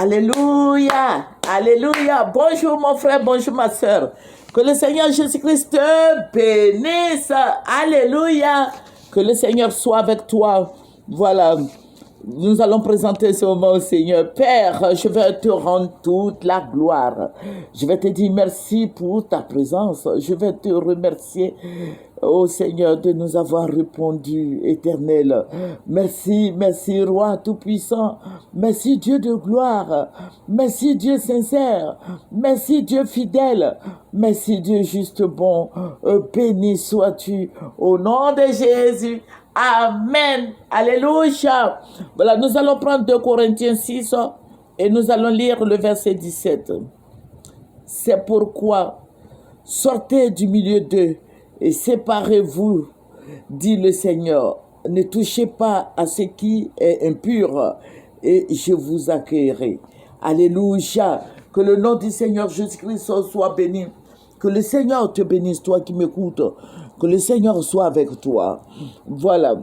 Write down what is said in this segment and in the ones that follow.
Alléluia. Alléluia. Bonjour mon frère, bonjour ma soeur. Que le Seigneur Jésus-Christ te bénisse. Alléluia. Que le Seigneur soit avec toi. Voilà. Nous allons présenter ce moment au Seigneur. Père, je vais te rendre toute la gloire. Je vais te dire merci pour ta présence. Je vais te remercier, ô Seigneur, de nous avoir répondu, Éternel. Merci, merci, Roi Tout-Puissant. Merci, Dieu de gloire. Merci, Dieu sincère. Merci, Dieu fidèle. Merci, Dieu juste bon. Béni sois-tu au nom de Jésus. Amen. Alléluia. Voilà, nous allons prendre 2 Corinthiens 6 et nous allons lire le verset 17. C'est pourquoi sortez du milieu d'eux et séparez-vous, dit le Seigneur. Ne touchez pas à ce qui est impur et je vous accueillerai. Alléluia. Que le nom du Seigneur Jésus-Christ soit béni. Que le Seigneur te bénisse, toi qui m'écoutes. Que le Seigneur soit avec toi. Voilà.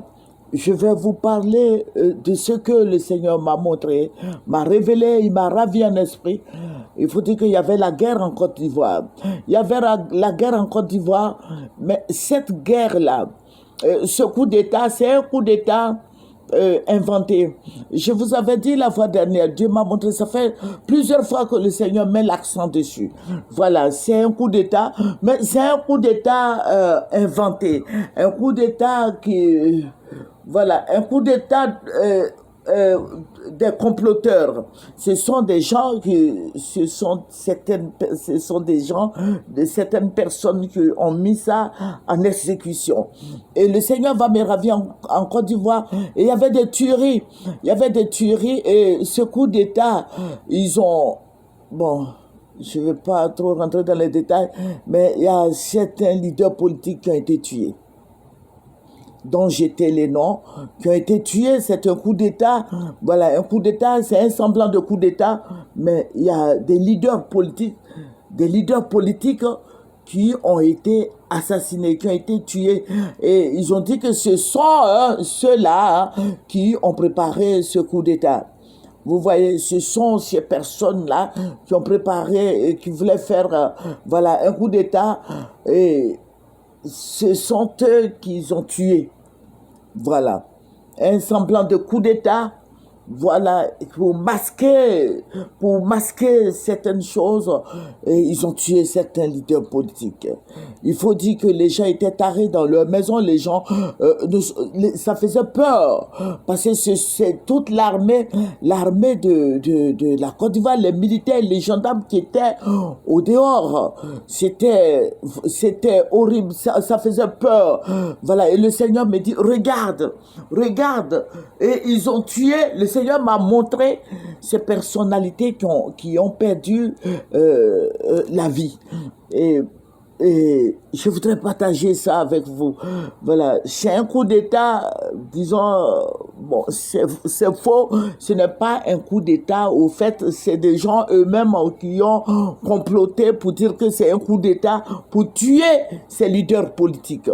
Je vais vous parler de ce que le Seigneur m'a montré, m'a révélé, il m'a ravi en esprit. Il faut dire qu'il y avait la guerre en Côte d'Ivoire. Il y avait la guerre en Côte d'Ivoire, mais cette guerre-là, ce coup d'État, c'est un coup d'État inventé. Je vous avais dit la fois dernière, Dieu m'a montré, ça fait plusieurs fois que le Seigneur met l'accent dessus. Voilà, c'est un coup d'État, mais c'est un coup d'État inventé. Un coup d'État qui... Voilà, un coup d'État des comploteurs. Ce sont des gens ce sont des gens, de certaines personnes qui ont mis ça en exécution. Et le Seigneur va me ravir en Côte d'Ivoire. Et il y avait des tueries. Il y avait des tueries et ce coup d'État, ils ont... Bon... Je ne vais pas trop rentrer dans les détails, mais il y a certains leaders politiques qui ont été tués, dont j'étais les noms, qui ont été tués. C'est un coup d'État. Voilà, un coup d'État, c'est un semblant de coup d'État, mais il y a des leaders politiques qui ont été assassinés, qui ont été tués. Et ils ont dit que ce sont ceux-là qui ont préparé ce coup d'État. Vous voyez, ce sont ces personnes-là qui ont préparé et qui voulaient faire voilà, un coup d'État. Et ce sont eux qui ont tué. Voilà. Un semblant de coup d'État. Voilà, pour masquer certaines choses, et ils ont tué certains leaders politiques. Il faut dire que les gens étaient tarés dans leur maison, les gens, ça faisait peur, parce que c'est toute l'armée de la Côte d'Ivoire, les militaires, les gendarmes qui étaient au dehors. C'était horrible, ça faisait peur. Voilà, et le Seigneur me dit, regarde, et ils ont tué. Le Seigneur m'a montré ces personnalités qui ont perdu la vie. Et je voudrais partager ça avec vous. Voilà, c'est un coup d'État, disons, bon, c'est faux, ce n'est pas un coup d'État. Au fait, c'est des gens eux-mêmes qui ont comploté pour dire que c'est un coup d'État pour tuer ces leaders politiques.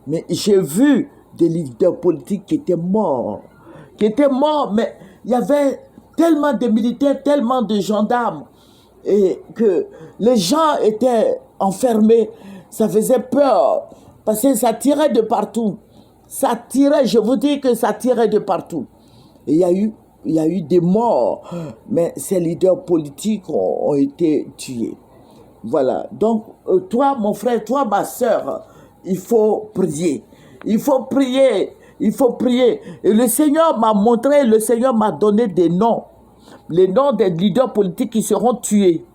Mais j'ai vu des leaders politiques qui étaient morts, mais il y avait tellement de militaires, tellement de gendarmes, et que les gens étaient enfermés. Ça faisait peur, parce que ça tirait de partout. Ça tirait, je vous dis que ça tirait de partout. Et il y a eu des morts, mais ces leaders politiques ont été tués. Voilà, donc toi mon frère, toi ma soeur, il faut prier. Il faut prier. Il faut prier. Et le Seigneur m'a montré, le Seigneur m'a donné des noms. Les noms des leaders politiques qui seront tués,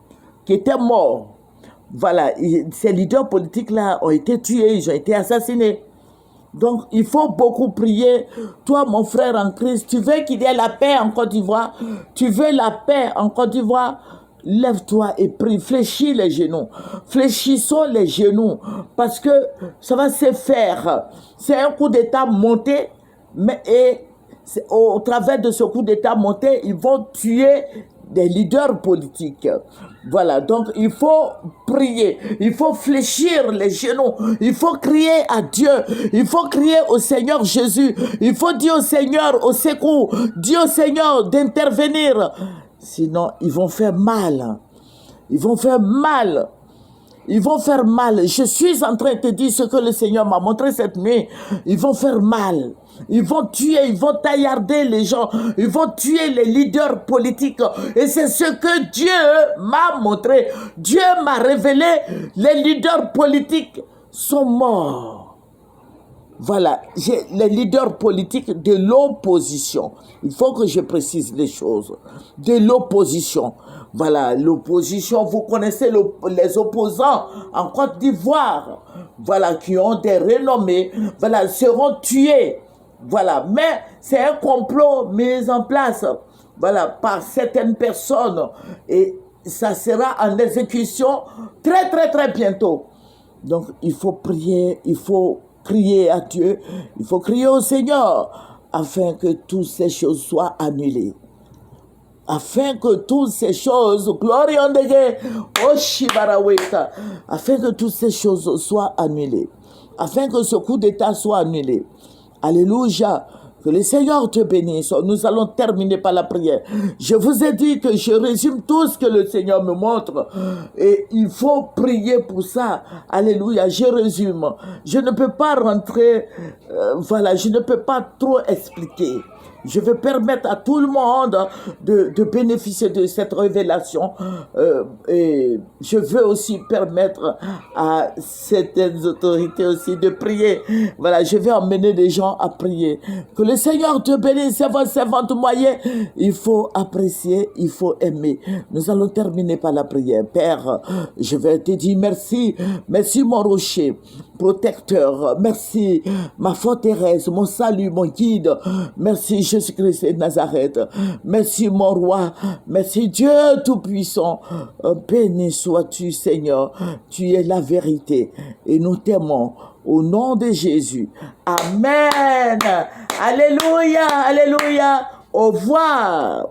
qui étaient morts. Voilà, ces leaders politiques-là ont été tués, ils ont été assassinés. Donc, il faut beaucoup prier. Toi, mon frère en Christ, tu veux qu'il y ait la paix en Côte d'Ivoire? Tu veux la paix en Côte d'Ivoire? Lève-toi et prie, fléchis les genoux. Fléchissons les genoux, parce que ça va se faire. C'est un coup d'État monté, mais au travers de ce coup d'État monté, ils vont tuer des leaders politiques. Voilà, donc il faut prier, il faut fléchir les genoux, il faut crier à Dieu, il faut crier au Seigneur Jésus, il faut dire au Seigneur au secours, dire au Seigneur d'intervenir. Sinon, ils vont faire mal. Ils vont faire mal. Ils vont faire mal. Je suis en train de te dire ce que le Seigneur m'a montré cette nuit. Ils vont faire mal. Ils vont tuer, ils vont taillarder les gens. Ils vont tuer les leaders politiques. Et c'est ce que Dieu m'a montré. Dieu m'a révélé. Les leaders politiques sont morts. Voilà, les leaders politiques de l'opposition. Il faut que je précise les choses. De l'opposition. Voilà, l'opposition, vous connaissez les opposants en Côte d'Ivoire. Voilà, qui ont des renommées. Voilà, seront tués. Voilà, mais c'est un complot mis en place. Voilà, par certaines personnes. Et ça sera en exécution très, très, très bientôt. Donc, il faut prier, il faut crier à Dieu, il faut crier au Seigneur afin que toutes ces choses soient annulées. Afin que toutes ces choses, afin que toutes ces choses soient annulées. Afin que ce coup d'État soit annulé. Alléluia. Que le Seigneur te bénisse. Nous allons terminer par la prière. Je vous ai dit que je résume tout ce que le Seigneur me montre. Et il faut prier pour ça. Alléluia. Je résume. Je ne peux pas rentrer. Voilà. Je ne peux pas trop expliquer. Je veux permettre à tout le monde de bénéficier de cette révélation. Et je veux aussi permettre à certaines autorités aussi de prier. Voilà, je vais emmener les gens à prier. Que le Seigneur te bénisse, c'est votre servante moyen. Il faut apprécier, il faut aimer. Nous allons terminer par la prière. Père, je vais te dire merci. Merci mon rocher, protecteur. Merci ma forteresse, mon salut, mon guide. Merci Jésus-Christ de Nazareth. Merci mon roi. Merci Dieu Tout-Puissant. Béni sois-tu Seigneur. Tu es la vérité. Et nous t'aimons. Au nom de Jésus. Amen. Alléluia. Alléluia. Au revoir.